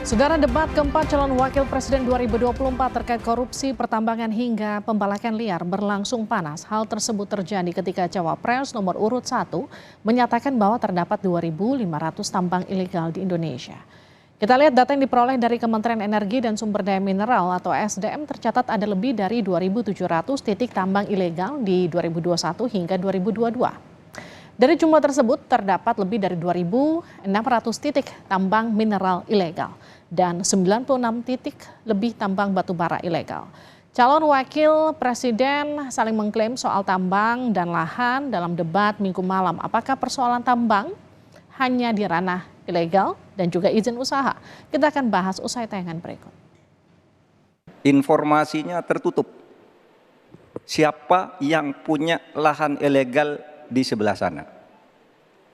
Saudara, debat keempat calon wakil presiden 2024 terkait korupsi pertambangan hingga pembalakan liar berlangsung panas. Hal tersebut terjadi ketika Cawapres nomor urut 1 menyatakan bahwa terdapat 2.500 tambang ilegal di Indonesia. Kita lihat data yang diperoleh dari Kementerian Energi dan Sumber Daya Mineral atau SDM, tercatat ada lebih dari 2.700 titik tambang ilegal di 2021 hingga 2022. Dari jumlah tersebut terdapat lebih dari 2.600 titik tambang mineral ilegal dan 96 titik lebih tambang batu bara ilegal. Calon wakil presiden saling mengklaim soal tambang dan lahan dalam debat Minggu malam. Apakah persoalan tambang hanya di ranah ilegal dan juga izin usaha? Kita akan bahas usai tayangan berikut. Informasinya tertutup. Siapa yang punya lahan ilegal di sebelah sana?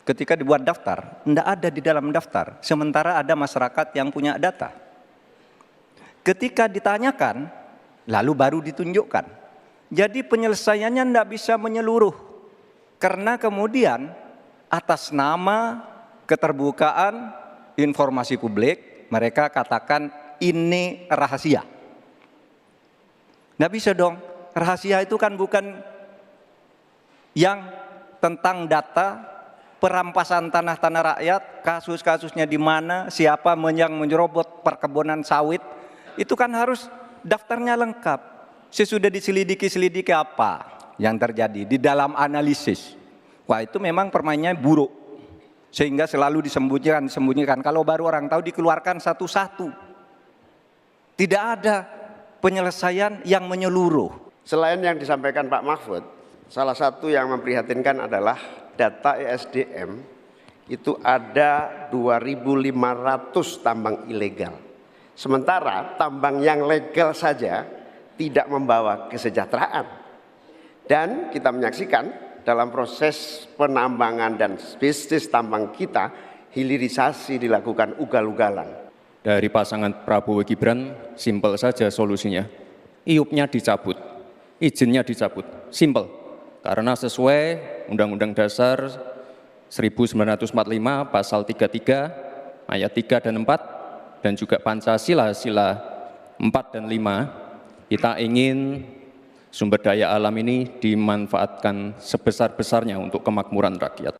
Ketika dibuat daftar, tidak ada di dalam daftar. Sementara ada masyarakat yang punya data. Ketika ditanyakan, lalu baru ditunjukkan. Jadi penyelesaiannya tidak bisa menyeluruh. Karena kemudian atas nama keterbukaan informasi publik, mereka katakan ini rahasia. Tidak bisa dong. Rahasia itu kan bukan yang tentang data, perampasan tanah-tanah rakyat, kasus-kasusnya di mana, siapa yang menyerobot perkebunan sawit, itu kan harus daftarnya lengkap. Sesudah diselidiki apa yang terjadi di dalam analisis. Wah, itu memang permainannya buruk. Sehingga selalu disembunyikan. Kalau baru orang tahu dikeluarkan satu-satu. Tidak ada penyelesaian yang menyeluruh. Selain yang disampaikan Pak Mahfud, salah satu yang memprihatinkan adalah data ESDM itu ada 2.500 tambang ilegal. Sementara tambang yang legal saja tidak membawa kesejahteraan. Dan kita menyaksikan dalam proses penambangan dan bisnis tambang kita, hilirisasi dilakukan ugal-ugalan. Dari pasangan Prabowo Gibran, simpel saja solusinya. IUP-nya dicabut, izinnya dicabut, simpel. Karena sesuai Undang-Undang Dasar 1945 pasal 33 ayat 3 dan 4 dan juga Pancasila sila 4 dan 5, kita ingin sumber daya alam ini dimanfaatkan sebesar-besarnya untuk kemakmuran rakyat.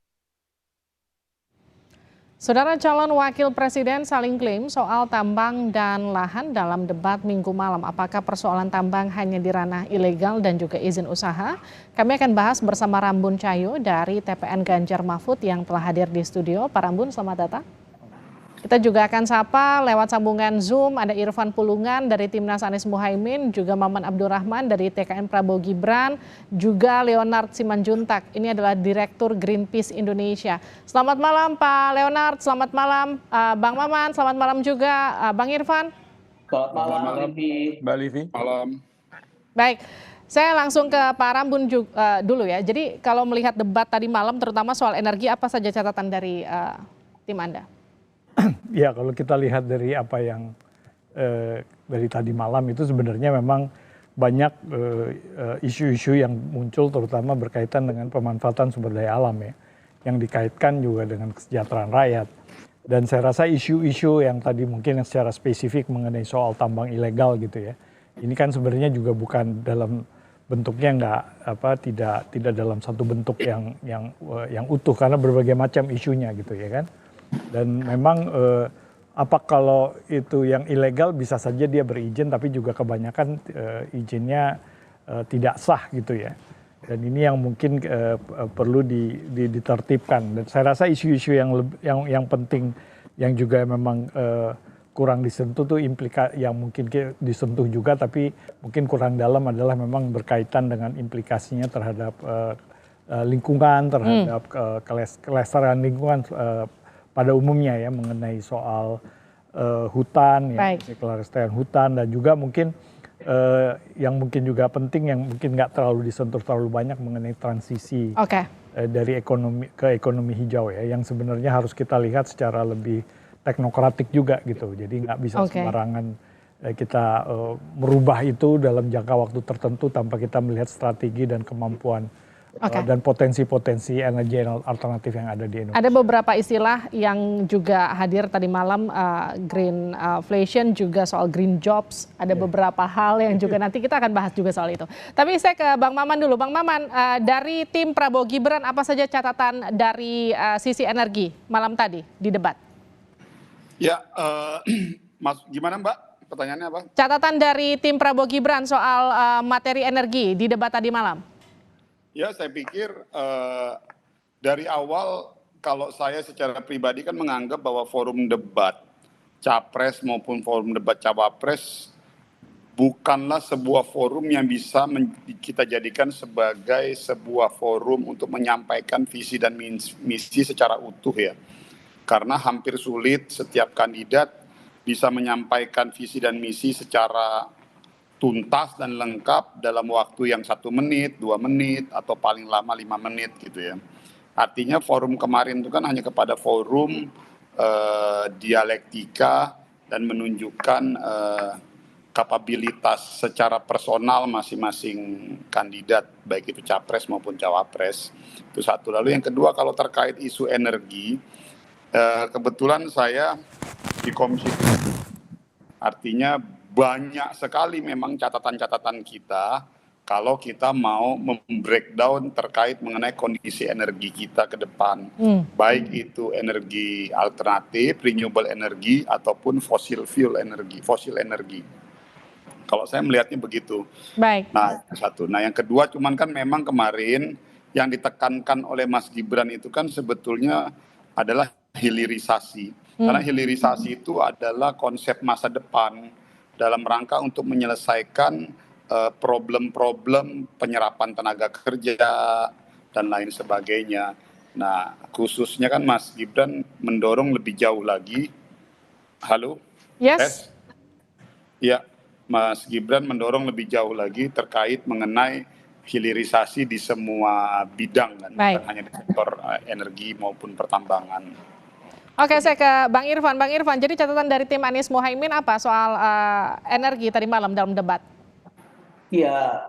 Saudara, calon wakil presiden saling klaim soal tambang dan lahan dalam debat Minggu malam. Apakah persoalan tambang hanya di ranah ilegal dan juga izin usaha? Kami akan bahas bersama Rambun Cahyo dari TPN Ganjar Mahfud yang telah hadir di studio. Pak Rambun, selamat datang. Kita juga akan sapa lewat sambungan Zoom, ada Irfan Pulungan dari Timnas Anies Muhaimin, juga Maman Abdurrahman dari TKN Prabowo Gibran, juga Leonard Simanjuntak. Ini adalah Direktur Greenpeace Indonesia. Selamat malam Pak Leonard, selamat malam Bang Maman, selamat malam juga Bang Irfan. Selamat malam Mbak Livi. Malam. Baik. Saya langsung ke Pak Rambun dulu ya. Jadi kalau melihat debat tadi malam terutama soal energi, apa saja catatan dari tim Anda? Ya, kalau kita lihat dari apa yang dari tadi malam itu sebenarnya memang banyak isu-isu yang muncul terutama berkaitan dengan pemanfaatan sumber daya alam ya, yang dikaitkan juga dengan kesejahteraan rakyat. Dan saya rasa isu-isu yang tadi mungkin yang secara spesifik mengenai soal tambang ilegal gitu ya, ini kan sebenarnya juga bukan dalam bentuknya tidak dalam satu bentuk yang utuh karena berbagai macam isunya gitu ya kan. Dan memang apa kalau itu yang ilegal bisa saja dia berizin tapi juga kebanyakan izinnya tidak sah gitu ya. Dan ini yang mungkin perlu ditertibkan. Dan saya rasa isu-isu yang penting yang juga memang kurang disentuh tuh yang mungkin disentuh juga tapi mungkin kurang dalam adalah memang berkaitan dengan implikasinya terhadap lingkungan, terhadap kelestarian lingkungan pada umumnya ya, mengenai soal hutan, ya, kelestarian hutan, dan juga mungkin yang mungkin juga penting yang mungkin nggak terlalu disentuh terlalu banyak mengenai transisi dari ekonomi hijau ya, yang sebenarnya harus kita lihat secara lebih teknokratik juga gitu. Jadi nggak bisa sembarangan kita merubah itu dalam jangka waktu tertentu tanpa kita melihat strategi dan kemampuan dan potensi-potensi energi alternatif yang ada di Indonesia. Ada beberapa istilah yang juga hadir tadi malam, greenflation, juga soal green jobs. Ada beberapa hal yang juga nanti kita akan bahas juga soal itu. Tapi saya ke Bang Maman dulu. Bang Maman, dari tim Prabowo Gibran apa saja catatan dari sisi energi malam tadi di debat? Ya, Mas, gimana Mbak? Pertanyaannya apa? Catatan dari tim Prabowo Gibran soal materi energi di debat tadi malam. Ya, saya pikir dari awal kalau saya secara pribadi kan menganggap bahwa forum debat Capres maupun forum debat Cawapres bukanlah sebuah forum yang bisa kita jadikan sebagai sebuah forum untuk menyampaikan visi dan misi secara utuh ya. Karena hampir sulit setiap kandidat bisa menyampaikan visi dan misi secara tuntas dan lengkap dalam waktu yang 1 menit, 2 menit, atau paling lama 5 menit gitu ya. Artinya forum kemarin itu kan hanya kepada forum dialektika dan menunjukkan kapabilitas secara personal masing-masing kandidat, baik itu capres maupun cawapres. Itu satu. Lalu yang kedua, kalau terkait isu energi, kebetulan saya di Komisi, artinya banyak sekali memang catatan-catatan kita kalau kita mau membreakdown terkait mengenai kondisi energi kita ke depan. Baik itu energi alternatif, renewable energy, ataupun fosil energi. Kalau saya melihatnya begitu. Baik. Nah, satu. Nah, yang kedua cuman kan memang kemarin yang ditekankan oleh Mas Gibran itu kan sebetulnya adalah hilirisasi. Karena hilirisasi itu adalah konsep masa depan dalam rangka untuk menyelesaikan problem-problem penyerapan tenaga kerja dan lain sebagainya. Nah, khususnya kan Mas Gibran mendorong lebih jauh lagi. Halo? Yes. Ya, Mas Gibran mendorong lebih jauh lagi terkait mengenai hilirisasi di semua bidang kan, bukan hanya di sektor energi maupun pertambangan. Oke, saya ke Bang Irfan. Bang Irfan, jadi catatan dari tim Anies Mohaimin apa soal energi tadi malam dalam debat? Ya,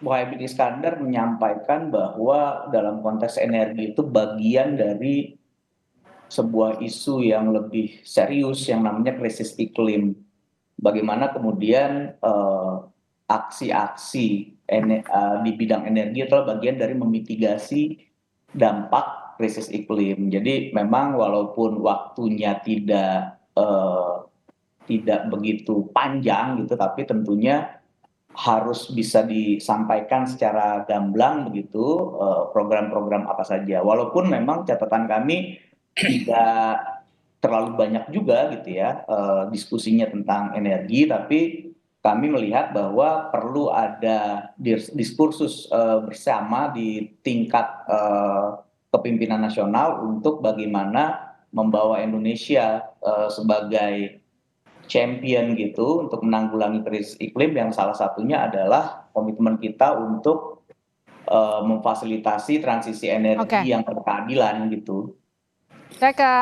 Mohaimin Iskandar menyampaikan bahwa dalam konteks energi itu bagian dari sebuah isu yang lebih serius yang namanya krisis iklim. Bagaimana kemudian aksi-aksi di bidang energi adalah bagian dari memitigasi dampak krisis iklim. Jadi memang walaupun waktunya tidak begitu panjang gitu, tapi tentunya harus bisa disampaikan secara gamblang begitu program-program apa saja. Walaupun memang catatan kami tidak terlalu banyak juga gitu ya diskusinya tentang energi, tapi kami melihat bahwa perlu ada diskursus bersama di tingkat kepimpinan nasional untuk bagaimana membawa Indonesia sebagai champion gitu untuk menanggulangi krisis iklim, yang salah satunya adalah komitmen kita untuk memfasilitasi transisi energi yang berkeadilan gitu. Saya ke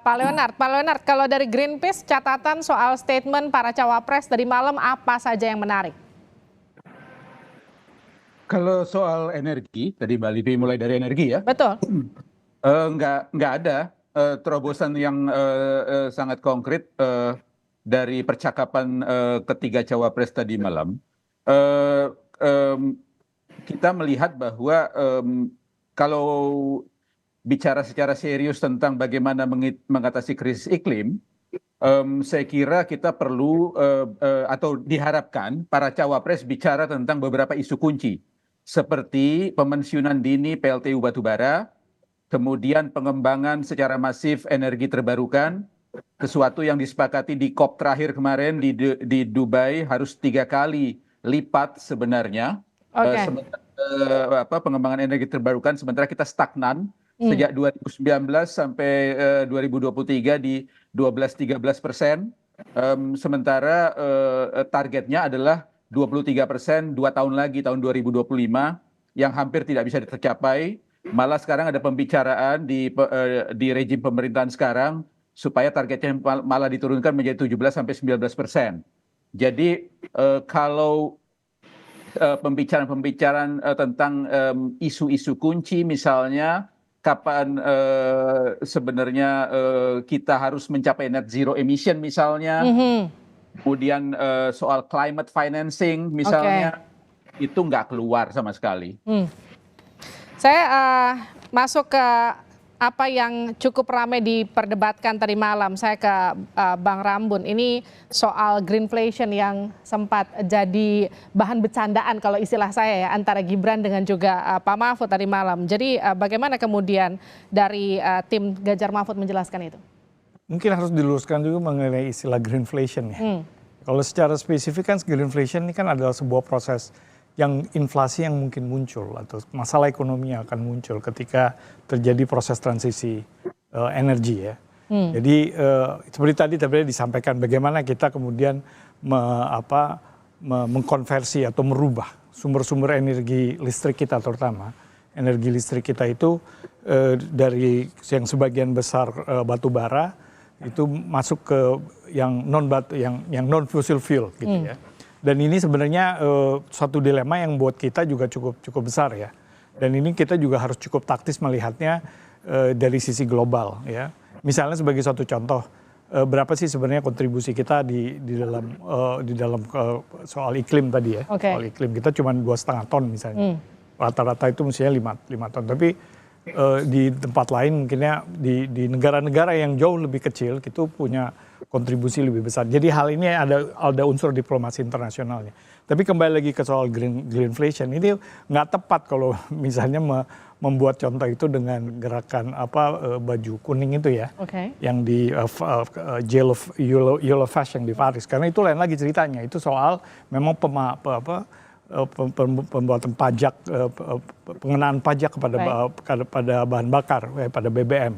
Pak Leonard. Pak Leonard, kalau dari Greenpeace catatan soal statement para cawapres dari malam apa saja yang menarik? Kalau soal energi, tadi Mbak Livi mulai dari energi ya? Betul. Nggak ada terobosan yang sangat konkret dari percakapan ketiga cawapres tadi malam. Kita melihat bahwa kalau bicara secara serius tentang bagaimana mengatasi krisis iklim, saya kira kita perlu atau diharapkan para cawapres bicara tentang beberapa isu kunci, seperti pemensiunan dini PLTU batubara, kemudian pengembangan secara masif energi terbarukan, sesuatu yang disepakati di COP terakhir kemarin di Dubai harus 3 kali lipat sebenarnya. Pengembangan energi terbarukan, sementara kita stagnan sejak 2019 sampai 2023 di 12-13%, sementara targetnya adalah 23% 2 tahun lagi, tahun 2025, yang hampir tidak bisa tercapai. Malah sekarang ada pembicaraan di rejim pemerintahan sekarang supaya targetnya malah diturunkan menjadi 17-19%. Jadi kalau pembicaraan-pembicaraan tentang isu-isu kunci, misalnya kapan sebenarnya kita harus mencapai net zero emission misalnya, kemudian soal climate financing misalnya, itu nggak keluar sama sekali. Saya masuk ke apa yang cukup ramai diperdebatkan tadi malam. Saya ke Bang Rambun. Ini soal greenflation yang sempat jadi bahan bercandaan kalau istilah saya ya, antara Gibran dengan juga Pak Mahfud tadi malam. Jadi bagaimana kemudian dari tim Ganjar Mahfud menjelaskan itu? Mungkin harus diluruskan juga mengenai istilah greenflation ya. Kalau secara spesifik kan greenflation ini kan adalah sebuah proses yang inflasi yang mungkin muncul atau masalah ekonomi yang akan muncul ketika terjadi proses transisi energi ya. Jadi seperti tadi disampaikan bagaimana kita kemudian mengkonversi atau merubah sumber-sumber energi listrik kita, terutama energi listrik kita itu dari yang sebagian besar batu bara itu masuk ke yang non fossil fuel gitu ya. Dan ini sebenarnya suatu dilema yang buat kita juga cukup besar ya. Dan ini kita juga harus cukup taktis melihatnya dari sisi global ya. Misalnya sebagai suatu contoh, berapa sih sebenarnya kontribusi kita di dalam soal iklim tadi ya. Soal iklim kita cuma 2,5 ton misalnya. Rata-rata itu mestinya 5 ton. Tapi di tempat lain mungkinnya di negara-negara yang jauh lebih kecil itu punya kontribusi lebih besar. Jadi hal ini ada unsur diplomasi internasionalnya. Tapi kembali lagi ke soal greenflation, ini nggak tepat kalau misalnya membuat contoh itu dengan gerakan baju kuning itu ya, yang di Yellow Fashion di Paris. Karena itu lain lagi ceritanya. Itu soal memang pembuatan pajak, pengenaan pajak kepada bahan bakar, pada BBM.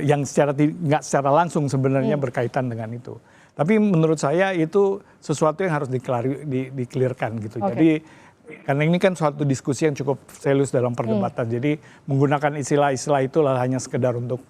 Yang nggak secara langsung sebenarnya berkaitan dengan itu. Tapi menurut saya itu sesuatu yang harus dikelirkan gitu. Jadi karena ini kan suatu diskusi yang cukup serius dalam perdebatan. Jadi menggunakan istilah-istilah itu hanya sekedar untuk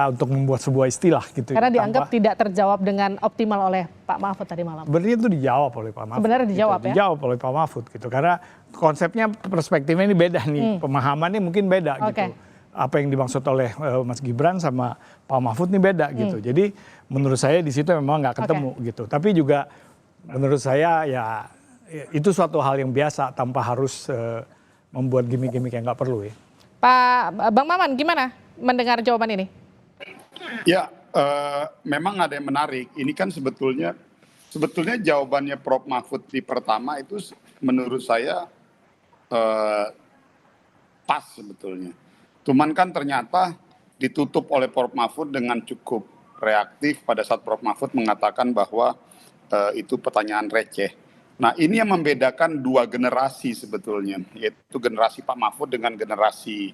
untuk membuat sebuah istilah gitu. Karena dianggap tidak terjawab dengan optimal oleh Pak Mahfud tadi malam. Sebenarnya itu dijawab oleh Pak Mahfud. Sebenarnya dijawab gitu. Dijawab oleh Pak Mahfud gitu. Karena konsepnya, perspektifnya ini beda nih. Pemahamannya mungkin beda gitu. Apa yang dimaksud oleh Mas Gibran sama Pak Mahfud ini beda gitu. Jadi menurut saya di situ memang nggak ketemu gitu. Tapi juga menurut saya ya itu suatu hal yang biasa tanpa harus membuat gimmick-gimmick yang nggak perlu ya. Pak Bang Maman gimana mendengar jawaban ini? Ya, memang ada yang menarik. Ini kan sebetulnya jawabannya Prof. Mahfud di pertama itu menurut saya pas sebetulnya. Cuman kan ternyata ditutup oleh Prof. Mahfud dengan cukup reaktif pada saat Prof. Mahfud mengatakan bahwa itu pertanyaan receh. Nah, ini yang membedakan dua generasi sebetulnya, yaitu generasi Pak Mahfud dengan generasi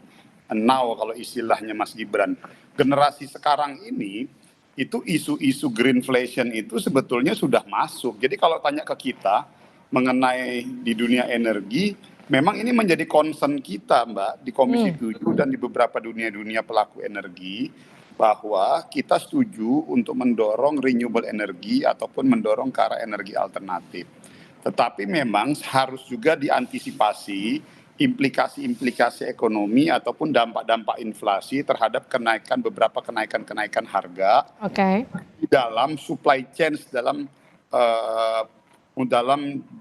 now kalau istilahnya Mas Gibran. Generasi sekarang ini itu isu-isu greenflation itu sebetulnya sudah masuk. Jadi kalau tanya ke kita mengenai di dunia energi, memang ini menjadi concern kita, Mbak, di Komisi 7 dan di beberapa dunia pelaku energi, bahwa kita setuju untuk mendorong renewable energy ataupun mendorong ke arah energi alternatif. Tetapi memang harus juga diantisipasi implikasi-implikasi ekonomi ataupun dampak-dampak inflasi terhadap beberapa kenaikan harga di dalam supply chain dalam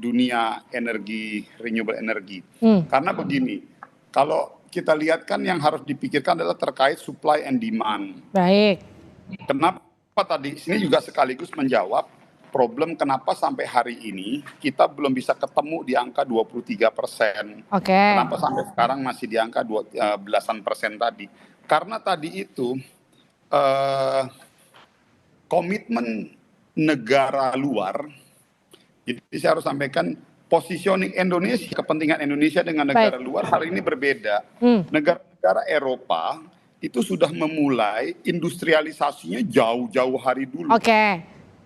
dunia energi, renewable energy. Karena begini, kalau kita lihat kan yang harus dipikirkan adalah terkait supply and demand. Baik. Kenapa tadi sini juga sekaligus menjawab problem kenapa sampai hari ini kita belum bisa ketemu di angka 23%. Kenapa sampai sekarang masih di angka belasan persen tadi? Karena tadi itu komitmen negara luar. Jadi saya harus sampaikan positioning Indonesia, kepentingan Indonesia dengan negara luar hari ini berbeda. Negara-negara Eropa itu sudah memulai industrialisasinya jauh-jauh hari dulu.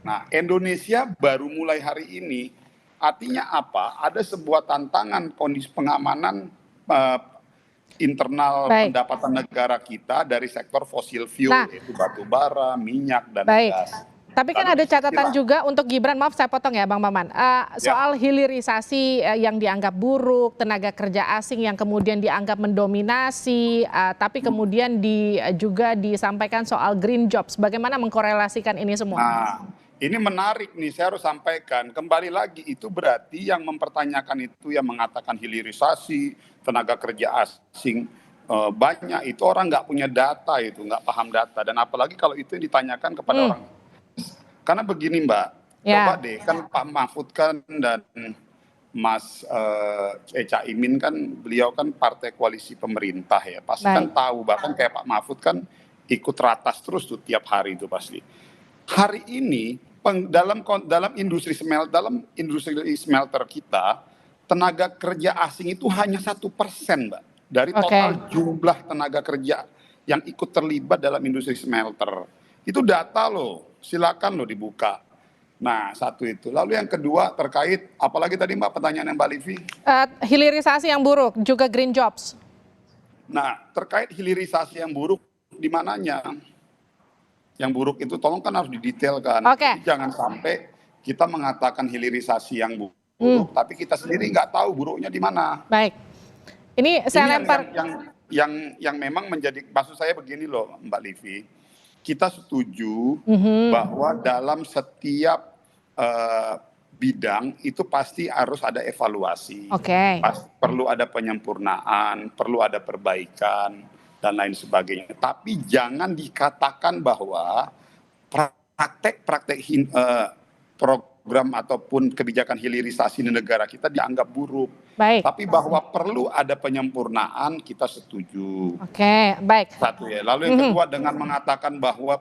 Nah, Indonesia baru mulai hari ini. Artinya apa? Ada sebuah tantangan kondisi pengamanan internal pendapatan negara kita dari sektor fosil fuel, yaitu batu bara, minyak, dan gas. Tapi kan ada catatan juga untuk Gibran, maaf saya potong ya Bang Maman, soal hilirisasi yang dianggap buruk, tenaga kerja asing yang kemudian dianggap mendominasi, tapi kemudian juga disampaikan soal green jobs. Bagaimana mengkorelasikan ini semua? Nah, ini menarik nih, saya harus sampaikan. Kembali lagi, itu berarti yang mempertanyakan itu, yang mengatakan hilirisasi, tenaga kerja asing, banyak itu orang nggak punya data, itu nggak paham data. Dan apalagi kalau itu ditanyakan kepada orang. Karena begini Mbak, coba deh, kan Pak Mahfud kan dan Mas Caimin kan, beliau kan partai koalisi pemerintah ya, pasti kan tahu, bahkan kayak Pak Mahfud kan ikut ratas terus tuh tiap hari itu pasti. Hari ini dalam industri smelter kita, tenaga kerja asing itu hanya 1% Mbak dari total jumlah tenaga kerja yang ikut terlibat dalam industri smelter. Itu data loh, silakan loh dibuka. Nah, satu itu. Lalu yang kedua terkait, apalagi tadi Mbak pertanyaan Mbak Livi? Hilirisasi yang buruk, juga green jobs. Nah, terkait hilirisasi yang buruk, di mananya? Yang buruk itu tolong kan harus didetailkan. Jangan sampai kita mengatakan hilirisasi yang buruk, tapi kita sendiri nggak tahu buruknya di mana. Baik. Ini saya lempar. Yang memang menjadi, maksud saya begini loh Mbak Livi. Kita setuju bahwa dalam setiap bidang itu pasti harus ada evaluasi. Perlu ada penyempurnaan, perlu ada perbaikan, dan lain sebagainya. Tapi jangan dikatakan bahwa praktek program ataupun kebijakan hilirisasi di negara kita dianggap buruk. Tapi bahwa perlu ada penyempurnaan, kita setuju. Baik. Satu ya. Lalu yang kedua, dengan mengatakan bahwa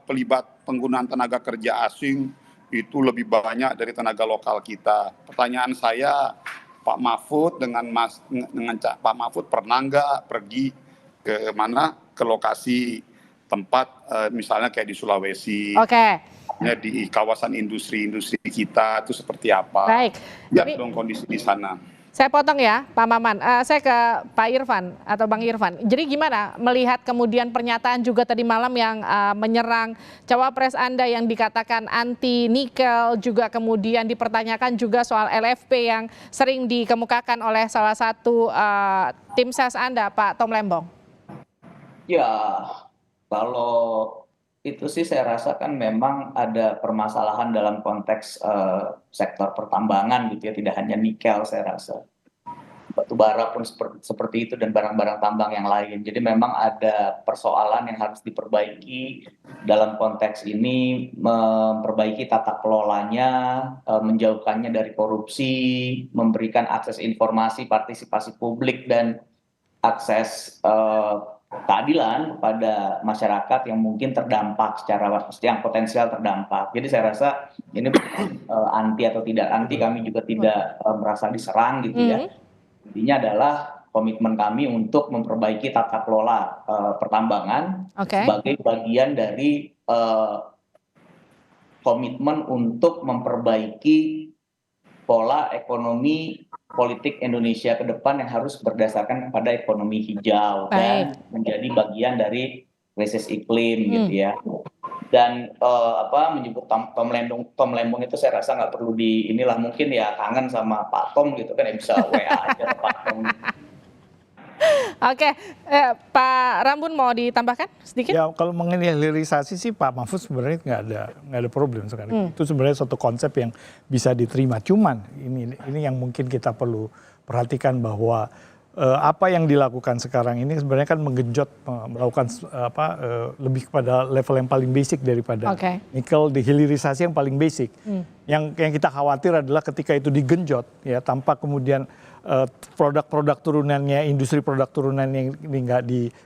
penggunaan tenaga kerja asing itu lebih banyak dari tenaga lokal kita. Pertanyaan saya, Pak Mahfud dengan Pak Mahfud pernah nggak pergi ke mana, ke lokasi tempat misalnya kayak di Sulawesi, di kawasan industri kita itu seperti apa? Lihat dong kondisi di sana. Saya potong ya Pak Maman, saya ke Pak Irfan atau Bang Irfan. Jadi gimana melihat kemudian pernyataan juga tadi malam yang menyerang cawapres Anda yang dikatakan anti nikel, juga kemudian dipertanyakan juga soal LFP yang sering dikemukakan oleh salah satu tim ses Anda, Pak Tom Lembong? Ya, kalau itu sih saya rasa kan memang ada permasalahan dalam konteks sektor pertambangan gitu ya, tidak hanya nikel saya rasa. Batu bara pun seperti itu dan barang-barang tambang yang lain. Jadi memang ada persoalan yang harus diperbaiki dalam konteks ini, memperbaiki tata kelolanya, menjauhkannya dari korupsi, memberikan akses informasi, partisipasi publik, dan akses keadilan kepada masyarakat yang mungkin terdampak yang potensial terdampak. Jadi saya rasa ini anti atau tidak anti, kami juga tidak merasa diserang gitu ya. Intinya adalah komitmen kami untuk memperbaiki tata kelola pertambangan sebagai bagian dari komitmen untuk memperbaiki pola ekonomi politik Indonesia ke depan yang harus berdasarkan kepada ekonomi hijau dan menjadi bagian dari krisis iklim gitu ya. Dan menyebut Tom Lembong itu saya rasa nggak perlu mungkin ya kangen sama Pak Tom gitu kan, ya bisa WA aja Pak Tom. Pak Rambun mau ditambahkan sedikit? Ya, kalau mengenai hilirisasi sih Pak Mahfud sebenarnya nggak ada problem sekarang. Itu sebenarnya suatu konsep yang bisa diterima. Cuman ini yang mungkin kita perlu perhatikan bahwa apa yang dilakukan sekarang ini sebenarnya kan menggenjot melakukan lebih kepada level yang paling basic daripada nikel, dihilirisasi yang paling basic. Yang kita khawatir adalah ketika itu digenjot ya tanpa kemudian produk-produk turunannya, industri produk turunannya ini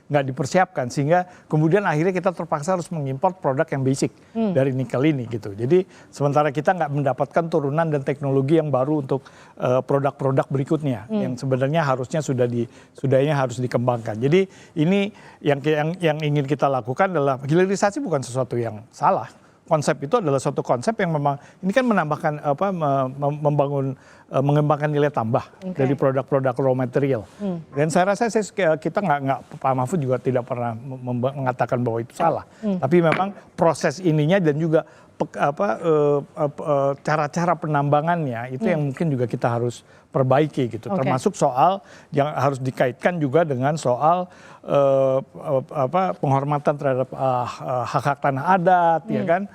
nggak dipersiapkan, sehingga kemudian akhirnya kita terpaksa harus mengimpor produk yang basic dari nikel ini gitu. Jadi sementara kita nggak mendapatkan turunan dan teknologi yang baru untuk produk-produk berikutnya yang sebenarnya harusnya sudahnya harus dikembangkan. Jadi ini yang ingin kita lakukan adalah hilirisasi bukan sesuatu yang salah. Konsep itu adalah suatu konsep yang memang ini kan menambahkan mengembangkan nilai tambah dari produk-produk raw material. Dan saya rasa kita nggak Pak Mahfud juga tidak pernah mengatakan bahwa itu salah. Tapi memang proses ininya dan juga cara-cara penambangannya itu yang mungkin juga kita harus perbaiki gitu. Termasuk soal yang harus dikaitkan juga dengan soal penghormatan terhadap hak-hak tanah adat, ya kan,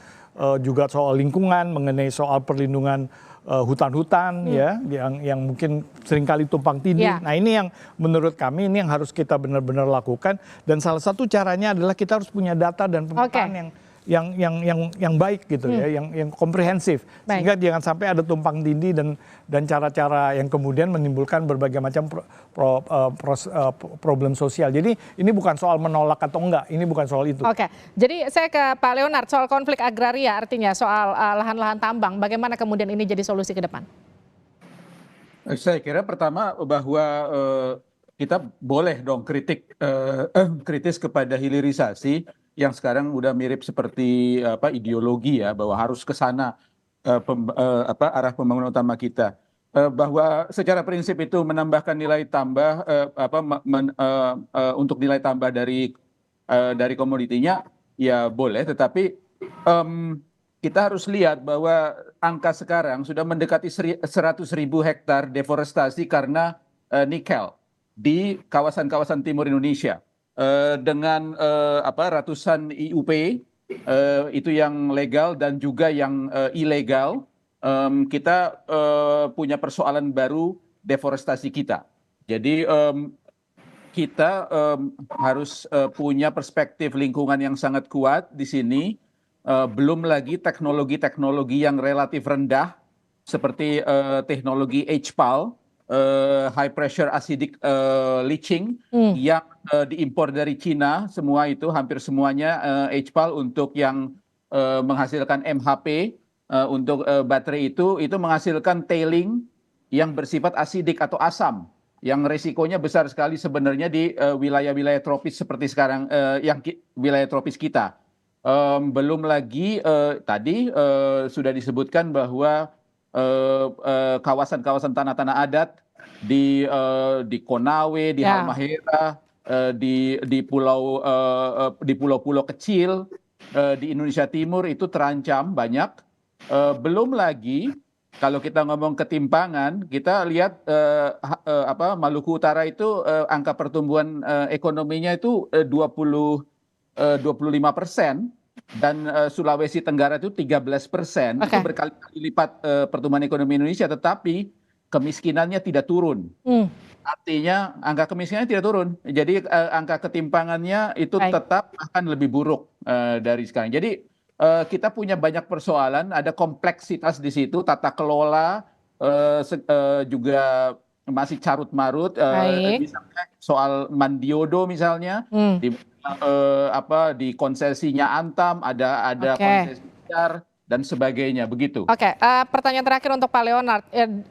juga soal lingkungan, mengenai soal perlindungan hutan-hutan ya yang mungkin seringkali tumpang tindih. Nah, ini yang menurut kami ini yang harus kita benar-benar lakukan, dan salah satu caranya adalah kita harus punya data dan pemetaan yang baik gitu ya, yang komprehensif, sehingga jangan sampai ada tumpang tindih dan cara-cara yang kemudian menimbulkan berbagai macam problem sosial. Jadi ini bukan soal menolak atau enggak, ini bukan soal itu. Oke, jadi saya ke Pak Leonard soal konflik agraria, artinya soal lahan-lahan tambang, bagaimana kemudian ini jadi solusi ke depan? Saya kira pertama bahwa kita boleh dong kritis kepada hilirisasi yang sekarang udah mirip seperti ideologi ya, bahwa harus ke sana arah pembangunan utama kita. Bahwa secara prinsip itu menambahkan nilai tambah untuk nilai tambah dari komoditinya ya boleh, tetapi kita harus lihat bahwa angka sekarang sudah mendekati 100.000 hektar deforestasi karena nikel di kawasan-kawasan timur Indonesia. Dengan ratusan IUP itu yang legal dan juga yang ilegal, kita punya persoalan baru deforestasi kita. Jadi kita harus punya perspektif lingkungan yang sangat kuat di sini. Belum lagi teknologi-teknologi yang relatif rendah seperti teknologi HPAL, high pressure acidic leaching, yang diimpor dari Cina, semua itu hampir semuanya HPAL untuk yang menghasilkan MHP untuk baterai itu menghasilkan tailing yang bersifat asidik atau asam, yang resikonya besar sekali sebenarnya di wilayah-wilayah tropis seperti sekarang, yang wilayah tropis kita. Belum lagi tadi sudah disebutkan bahwa kawasan-kawasan tanah-tanah adat di Konawe, di Halmahera, di pulau-pulau kecil di Indonesia Timur itu terancam banyak. Belum lagi kalau kita ngomong ketimpangan, kita lihat Maluku Utara itu angka pertumbuhan ekonominya itu 25%. Dan Sulawesi Tenggara itu 13%, itu berkali-kali lipat pertumbuhan ekonomi Indonesia, tetapi kemiskinannya tidak turun. Artinya angka kemiskinannya tidak turun, jadi angka ketimpangannya itu tetap akan lebih buruk dari sekarang. Jadi kita punya banyak persoalan, ada kompleksitas di situ, tata kelola juga masih carut-marut, misalnya soal Mandiodo misalnya, di konsesinya Antam ada konsesi besar dan sebagainya, begitu. Pertanyaan terakhir untuk Pak Leonard,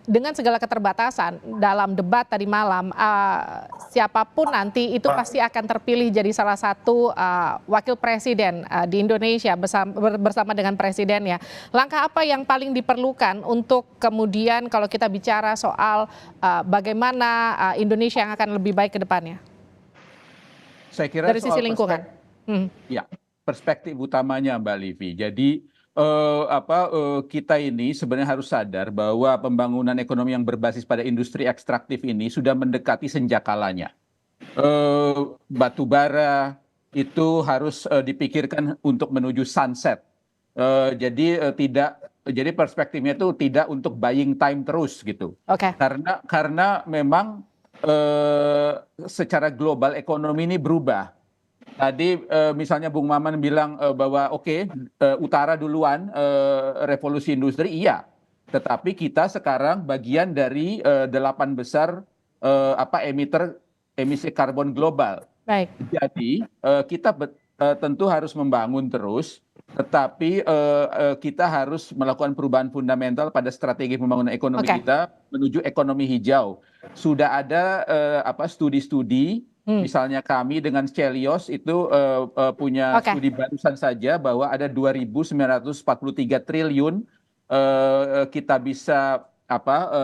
dengan segala keterbatasan dalam debat tadi malam, siapapun nanti itu pasti akan terpilih jadi salah satu wakil presiden di Indonesia bersama dengan presidennya. Langkah apa yang paling diperlukan untuk kemudian kalau kita bicara soal bagaimana Indonesia yang akan lebih baik ke depannya? Saya kira dari sisi lingkungan. Ya, perspektif utamanya Mbak Livi. Jadi kita ini sebenarnya harus sadar bahwa pembangunan ekonomi yang berbasis pada industri ekstraktif ini sudah mendekati senjakalanya. Batu bara itu harus dipikirkan untuk menuju sunset. Jadi perspektifnya itu tidak untuk buying time terus gitu. Karena memang secara global ekonomi ini berubah. Tadi misalnya Bung Maman bilang bahwa utara duluan revolusi industri, iya. Tetapi kita sekarang bagian dari 8 besar emisi karbon global. Jadi kita tentu harus membangun terus, tetapi kita harus melakukan perubahan fundamental pada strategi pembangunan ekonomi kita menuju ekonomi hijau. Sudah ada studi-studi, misalnya kami dengan Celios itu punya studi barusan saja bahwa ada 2.943 triliun kita bisa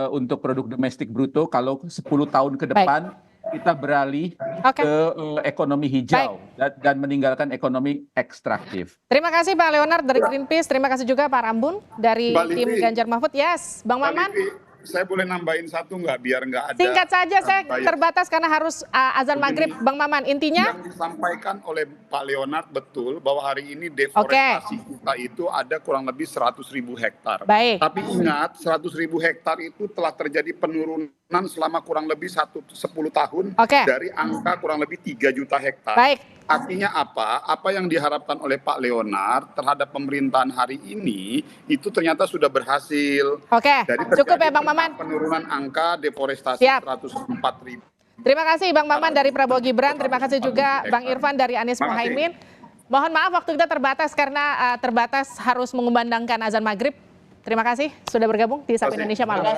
untuk produk domestik bruto kalau 10 tahun ke depan kita beralih Oke. ke ekonomi hijau dan meninggalkan ekonomi ekstraktif. Terima kasih Pak Leonard dari Greenpeace, terima kasih juga Pak Rambun dari Mbak tim Livi. Ganjar Mahfud. Yes, Bang Mbak Maman. Livi, saya boleh nambahin satu nggak biar nggak ada. Singkat saja, saya bias. terbatas karena harus azan maghrib. Bang Maman, intinya? Yang disampaikan oleh Pak Leonard betul bahwa hari ini deforestasi kita itu ada kurang lebih 100.000 hektar. Baik. Tapi ingat 100.000 hektar itu telah terjadi penurunan selama kurang lebih 10 tahun Oke. dari angka kurang lebih 3 juta hektar. Baik. Artinya apa? Apa yang diharapkan oleh Pak Leonard terhadap pemerintahan hari ini itu ternyata sudah berhasil. Oke, Dari cukup ya terjadi Bang Maman. penurunan angka deforestasi Siap. 104.000. Terima kasih Bang Maman dari Prabowo Gibran, terima kasih juga Bang Irfan dari Anies Terima kasih. Mohaimin. Mohon maaf waktu kita terbatas karena terbatas harus mengumandangkan azan maghrib. Terima kasih sudah bergabung di Sapa Terima kasih. Indonesia Malam.